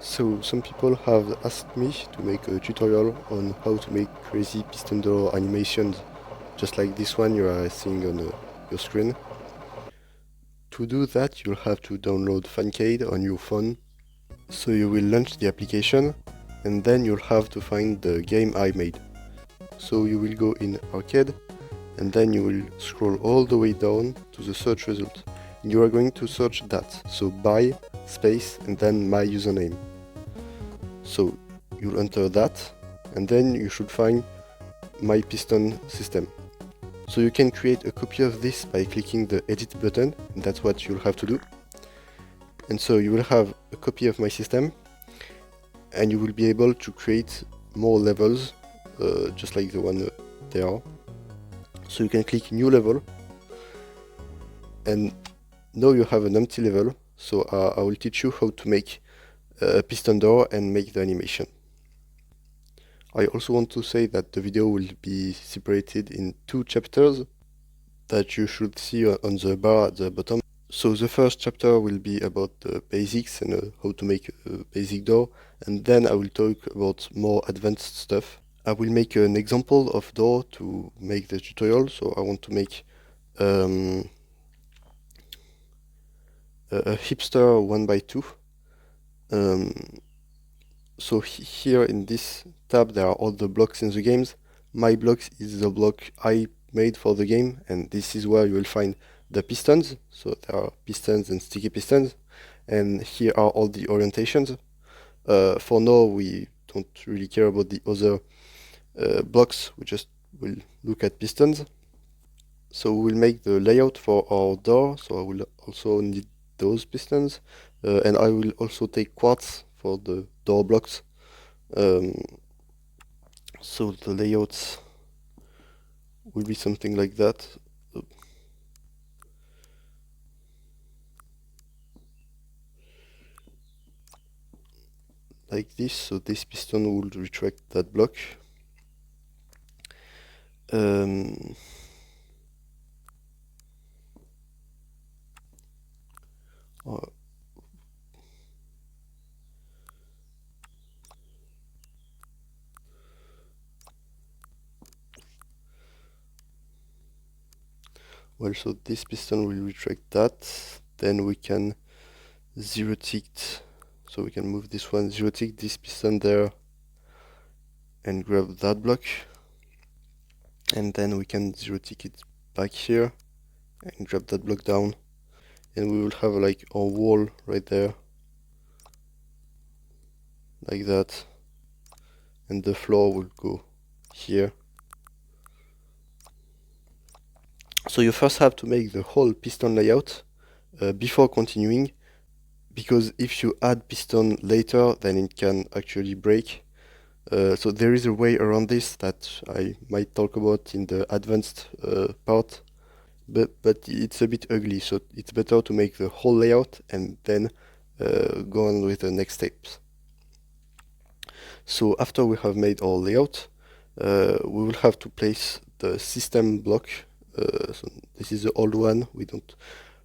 So some people have asked me to make a tutorial on how to make crazy piston door animations, just like this one you are seeing on your screen. To do that, you'll have to download Fancade on your phone. So you will launch the application, and then you'll have to find the game I made. So you will go in Arcade, and then you will scroll all the way down to the search result. You are going to search that, so by space and then my username. So you'll enter that, and then you should find my piston system. So you can create a copy of this by clicking the edit button, and that's what you'll have to do. And so you will have a copy of my system, and you will be able to create more levels, just like the one there. So you can click new level, and now you have an empty level. So I will teach you how to make a piston door and make the animation. I also want to say that the video will be separated in 2 chapters that you should see on the bar at the bottom. So the first chapter will be about the basics and how to make a basic door, and then I will talk about more advanced stuff. I will make an example of door to make the tutorial. So I want to make a hipster 1x2. So here in this tab there are all the blocks in the games. My blocks is the block I made for the game, and this is where you will find the pistons. So there are pistons and sticky pistons, and here are all the orientations. For now we don't really care about the other blocks, we just will look at pistons. So we will make the layout for our door, so I will also need those pistons, and I will also take quartz for the door blocks. So the layouts will be something like that. Like this, so this piston will retract that block. Well, so this piston will retract that, then we can zero tick, so we can move this one, zero tick this piston there, and grab that block, and then we can zero tick it back here, and grab that block down, and we will have like a wall right there, like that, and the floor will go here. So you first have to make the whole piston layout before continuing, because if you add piston later, then it can actually break. So there is a way around this that I might talk about in the advanced part, but it's a bit ugly, so it's better to make the whole layout and then go on with the next steps. So after we have made our layout, we will have to place the system block. So this is the old one. We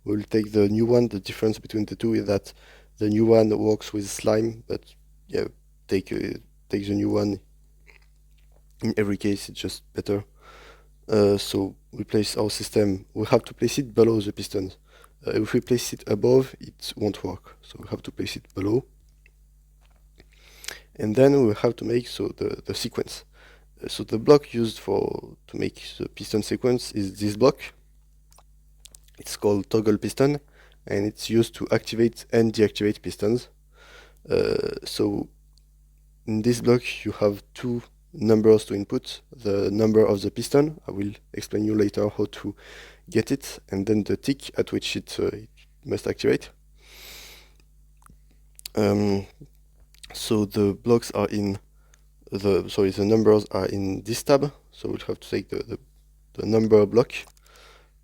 will take the new one. The difference between the two is that the new one works with slime, but yeah, take the new one. In every case, it's just better. So we place our system. We have to place it below the pistons. If we place it above, it won't work. So we have to place it below. And then we have to make the sequence. So the block used to make the piston sequence is this block. It's called toggle piston, and it's used to activate and deactivate pistons. So in this block you have 2 numbers to input: the number of the piston, I will explain you later how to get it, and then the tick at which it must activate. So the blocks are in the numbers are in this tab, so we'll have to take the number block.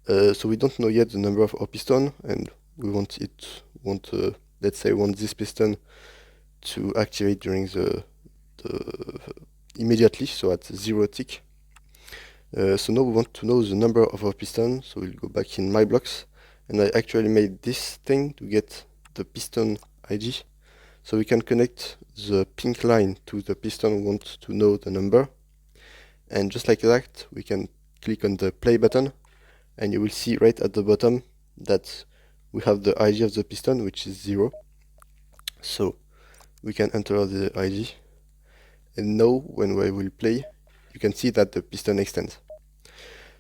So we don't know yet the number of our piston, and we want let's say we want this piston to activate during immediately, so at 0 tick. So now we want to know the number of our piston, so we'll go back in my blocks, and I actually made this thing to get the piston ID. So we can connect the pink line to the piston we want to know the number. And just like that, we can click on the play button, and you will see right at the bottom that we have the ID of the piston, which is 0. So we can enter the ID, and now when we will play, you can see that the piston extends.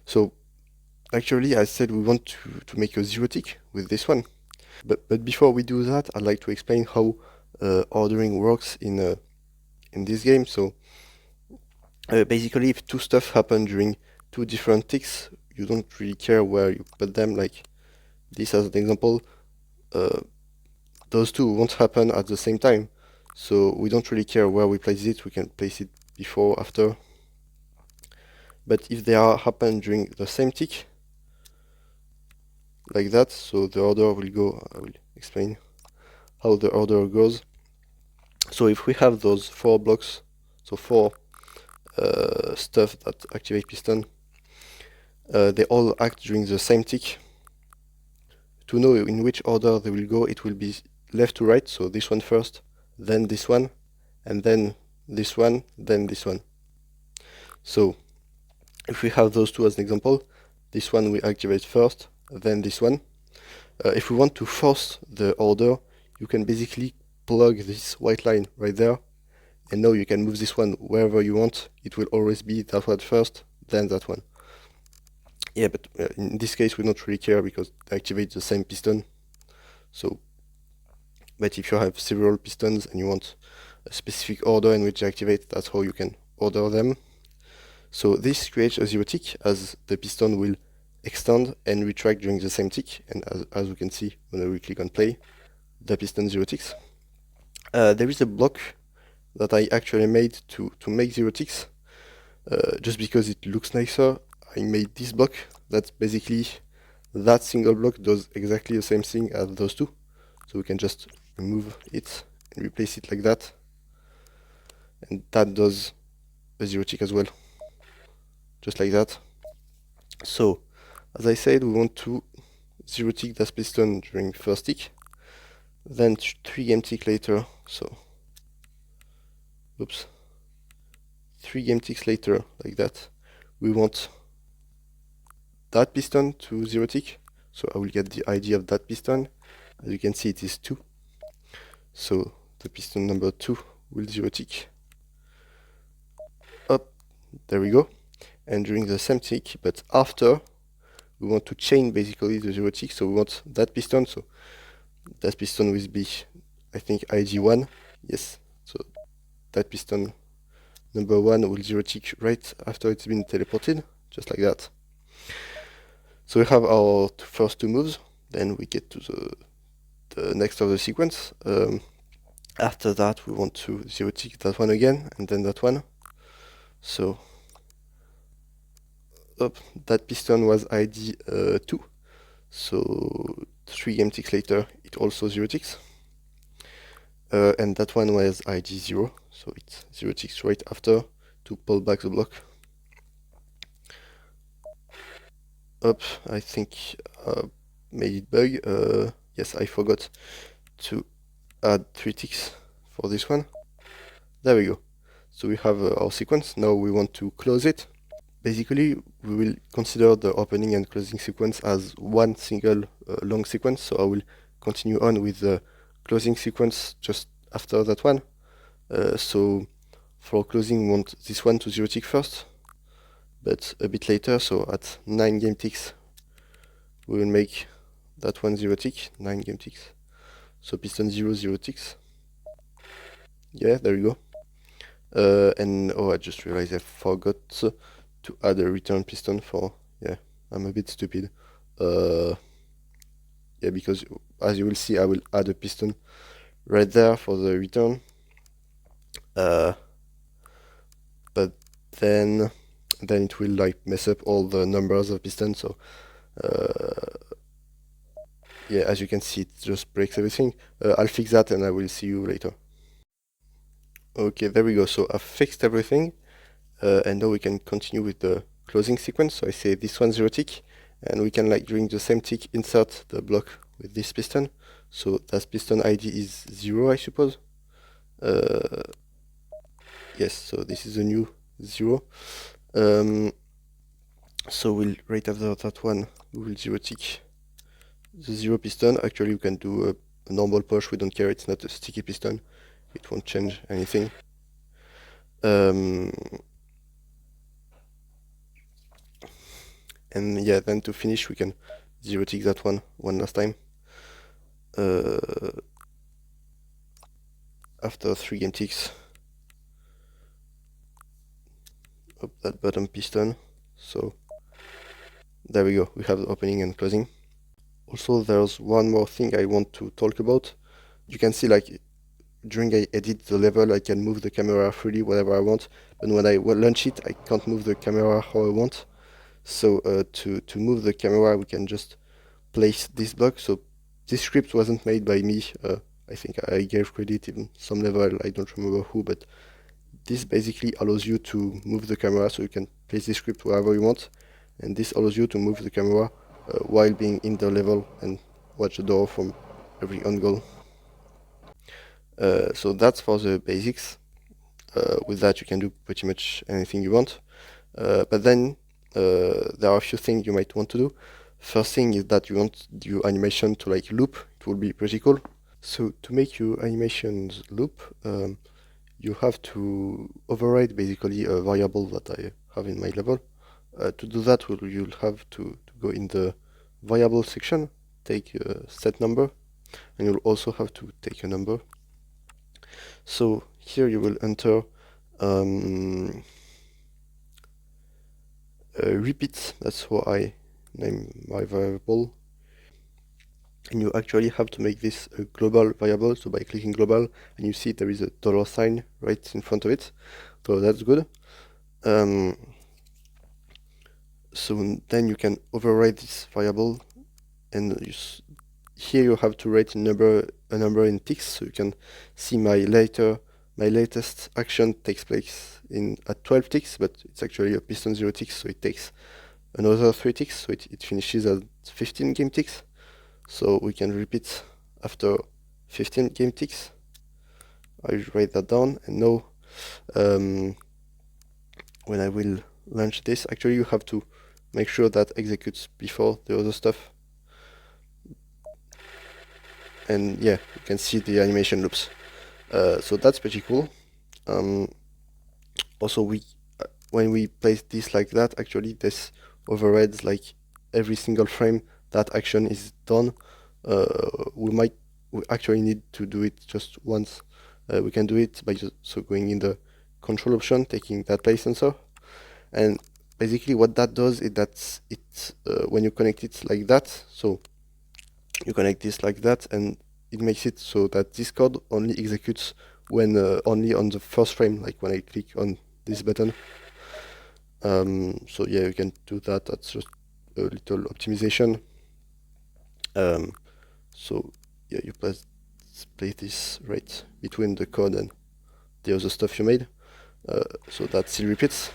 So actually, I said we want to make a 0 tick with this one. But before we do that, I'd like to explain how ordering works in this game. So basically, if two stuff happen during two different ticks, you don't really care where you put them. Like this as an example, those two won't happen at the same time. So we don't really care where we place it. We can place it before, after. But if they happen during the same tick, like that, so the order will go, I will explain how the order goes. So if we have those 4 blocks, so 4 stuff that activate piston, they all act during the same tick. To know in which order they will go, it will be left to right, so this one first, then this one, and then this one, then this one. So if we have those two as an example, this one we activate first, then this one. If we want to force the order, you can basically plug this white line right there, and now you can move this one wherever you want. It will always be that one first, then that one. Yeah, but in this case we don't really care because they activate the same piston. So, but if you have several pistons and you want a specific order in which they activate, that's how you can order them. So this creates a 0 tick, as the piston will extend and retract during the same tick, and as we can see when we click on play, the piston 0 ticks. There is a block that I actually made to make 0 ticks, just because it looks nicer. I made this block. That's basically, that single block does exactly the same thing as those two. So we can just remove it and replace it like that. And that does a 0 tick as well. Just like that. So, as I said, we want to 0 tick that piston during first tick. Then 3 game tick later, so, oops. 3 game ticks later, like that, we want that piston to 0 tick. So I will get the ID of that piston. As you can see, it is 2. So the piston number 2 will 0 tick. Up, there we go. And during the same tick, but after, we want to chain basically the 0 tick. So we want that piston. So that piston will be, I think, ID 1. Yes. So that piston number 1 will 0 tick right after it's been teleported, just like that. So we have our first 2 moves, then we get to the next of the sequence. After that, we want to 0 tick that one again, and then that one. So, that piston was ID 2, so 3 game ticks later, it also 0 ticks. And that one was ID 0, so it's 0 ticks right after to pull back the block. I think made it bug. Yes, I forgot to add 3 ticks for this one. There we go. So we have our sequence. Now we want to close it. Basically, we will consider the opening and closing sequence as one single long sequence. So I will continue on with the closing sequence just after that one. So for closing, we want this one to 0 tick first, but a bit later, so at 9 game ticks, we will make that one 0 tick, 9 game ticks. So piston 0, 0 ticks. Yeah, there you go. And I just realized I forgot to add a return piston for, yeah, I'm a bit stupid. Yeah, because as you will see, I will add a piston right there for the return. But then it will like mess up all the numbers of pistons. So yeah, as you can see, it just breaks everything. I'll fix that and I will see you later. Okay, there we go. So I've fixed everything, and now we can continue with the closing sequence. So I say this one 0 tick, and we can, like, during the same tick, insert the block with this piston. So that piston ID is 0, I suppose. Yes, so this is a new 0. So we'll right after that one, we will zero tick the 0 piston. Actually, we can do a normal push. We don't care. It's not a sticky piston. It won't change anything. And yeah, then to finish, we can zero tick that one last time. After 3 game ticks of that bottom piston. So there we go. We have the opening and closing. Also, there's one more thing I want to talk about. You can see, like, during I edit the level, I can move the camera freely whatever I want, but when I launch it, I can't move the camera how I want. So to move the camera, we can just place this block. So this script wasn't made by me. I think I gave credit in some level, I don't remember who, but this basically allows you to move the camera, so you can place this script wherever you want, and this allows you to move the camera while being in the level and watch the door from every angle. So that's for the basics. With that, you can do pretty much anything you want. But then there are a few things you might want to do. First thing is that you want your animation to like loop. It will be pretty cool. So to make your animations loop, you have to override basically a variable that I have in my level. To do that, you'll have to go in the variable section, take a set number, and you'll also have to take a number. So here you will enter repeat, that's how I name my variable. And you actually have to make this a global variable, so by clicking global, and you see there is a dollar sign right in front of it, so that's good. So then you can override this variable, and here you have to write a number in ticks, so you can see my latest action takes place at 12 ticks, but it's actually a piston 0 ticks, so it takes another 3 ticks, so it finishes at 15 game ticks. So we can repeat after 15 game ticks. I write that down, and now when I will launch this, actually you have to make sure that executes before the other stuff. And yeah, you can see the animation loops. So that's pretty cool. Also, when we place this like that, actually this overrides like every single frame that action is done. We actually need to do it just once. We can do it by just going in the control option, taking that place sensor, and basically what that does is that when you connect it like that, so you connect this like that, and it makes it so that this code only executes when only on the first frame, like when I click on this button. So yeah, you can do that. That's just a little optimization. So yeah, you place this right between the code and the other stuff you made, so that still repeats.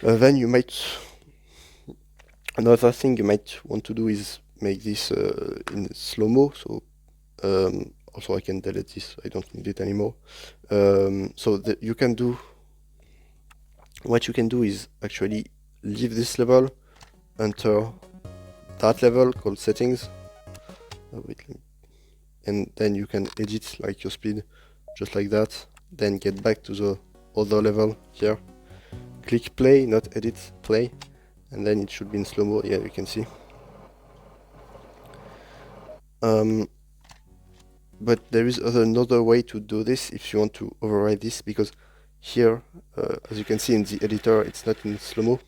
Then you might, another thing you might want to do is make this in slow-mo. So also I can delete this, I don't need it anymore. So you can do, what you can do is actually leave this level, enter that level called settings, and then you can edit like your speed just like that, then get back to the other level here, click play, not edit, play, and then it should be in slow-mo. Yeah, you can see. But there is another way to do this if you want to override this, because here, as you can see in the editor, it's not in slow-mo.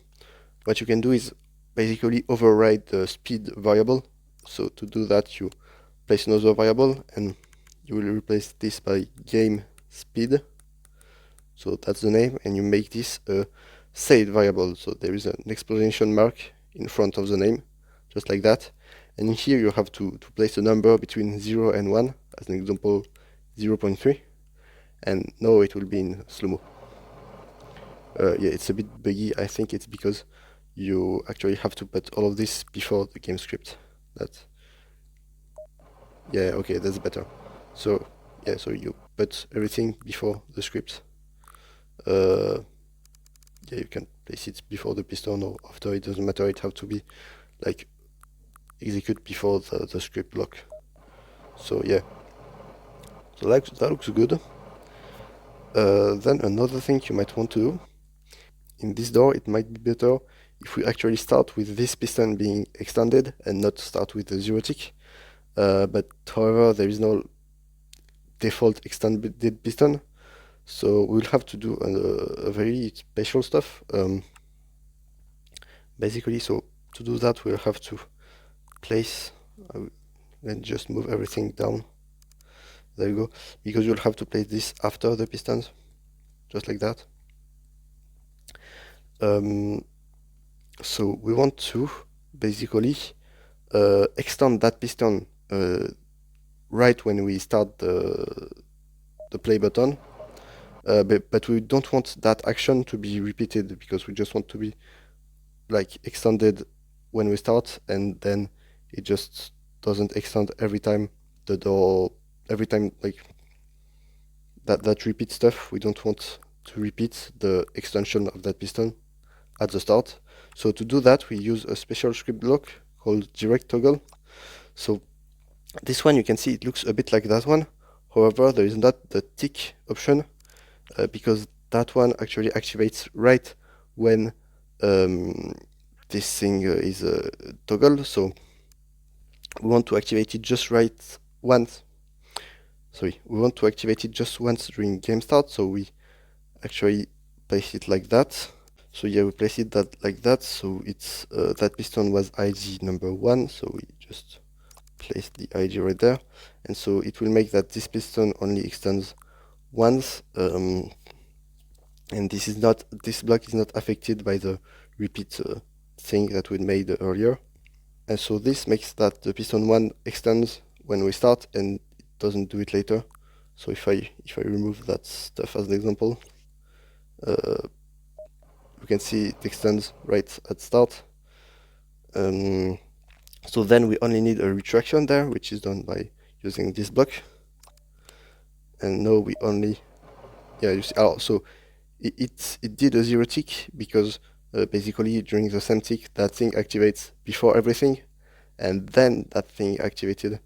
What you can do is basically override the speed variable. So to do that, you place another variable, and you will replace this by game speed. So that's the name, and you make this a saved variable. So there is an exclamation mark in front of the name, just like that. And here you have to place a number between 0 and 1, as an example 0.3, and now it will be in slow-mo. Yeah, it's a bit buggy. I think it's because you actually have to put all of this before the game script. Yeah, okay, that's better. So yeah, so you put everything before the script. Yeah, you can place it before the piston or after, it doesn't matter, it have to be like execute before the script block. So yeah, so that looks good. Then another thing you might want to do, in this door it might be better if we actually start with this piston being extended and not start with the zero tick. But however, there is no default extended piston, so we'll have to do a very special stuff. Basically, so to do that, we'll have to place and just move everything down. There you go, because you'll have to place this after the pistons, just like that. So we want to basically extend that piston right when we start the play button, but we don't want that action to be repeated, because we just want to be like extended when we start, and then it just doesn't extend every time the door, every time like that repeat stuff. We don't want to repeat the extension of that piston at the start. So to do that, we use a special script block called direct toggle. So this one, you can see it looks a bit like that one. However, there is not the tick option, because that one actually activates right when this thing is toggled. So we want to activate it just right once. Sorry, we want to activate it just once during game start. So we actually place it like that. So yeah, we place it like that. So it's that piston was ID number 1. So we just place the ID right there, and so it will make that this piston only extends once, and this block is not affected by the repeat thing that we made earlier. And so this makes that the piston 1 extends when we start and it doesn't do it later. So if I remove that stuff as an example, you can see it extends right at start. So then we only need a retraction there, which is done by using this block. And now we only, yeah, you see, so it did a zero tick because basically during the same tick that thing activates before everything, and then that thing activated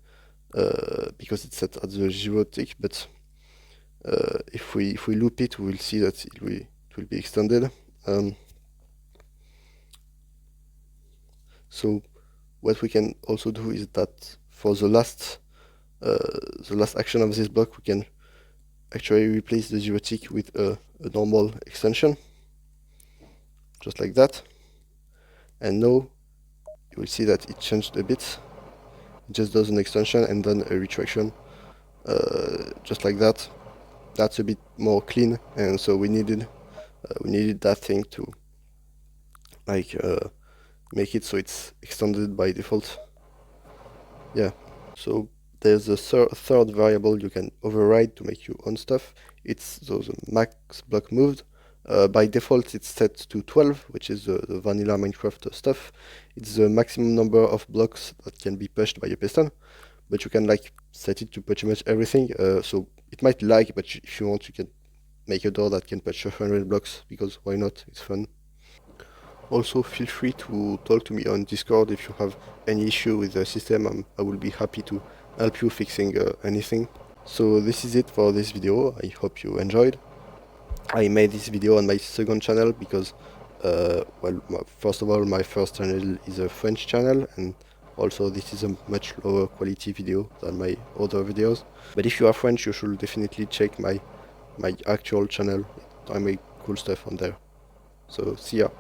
because it's set at the zero tick. But if we loop it, we will see that it will be extended. So what we can also do is that for the last action of this block, we can actually replace the zero tick with a normal extension, just like that. And now you will see that it changed a bit. It just does an extension and then a retraction, just like that. That's a bit more clean, and so we needed that thing to like make it so it's extended by default. Yeah. So there's a third variable you can override to make your own stuff. It's the max block moved. By default, it's set to 12, which is the vanilla Minecraft stuff. It's the maximum number of blocks that can be pushed by a piston, but you can like set it to pretty much everything. So it might lag, but if you want, you can make a door that can push 100 blocks, because why not? It's fun. Also, feel free to talk to me on Discord if you have any issue with the system. I will be happy to help you fixing anything. So this is it for this video. I hope you enjoyed. I made this video on my second channel because, well, first of all, my first channel is a French channel, and also this is a much lower quality video than my other videos. But if you are French, you should definitely check my actual channel. I make cool stuff on there. So see ya.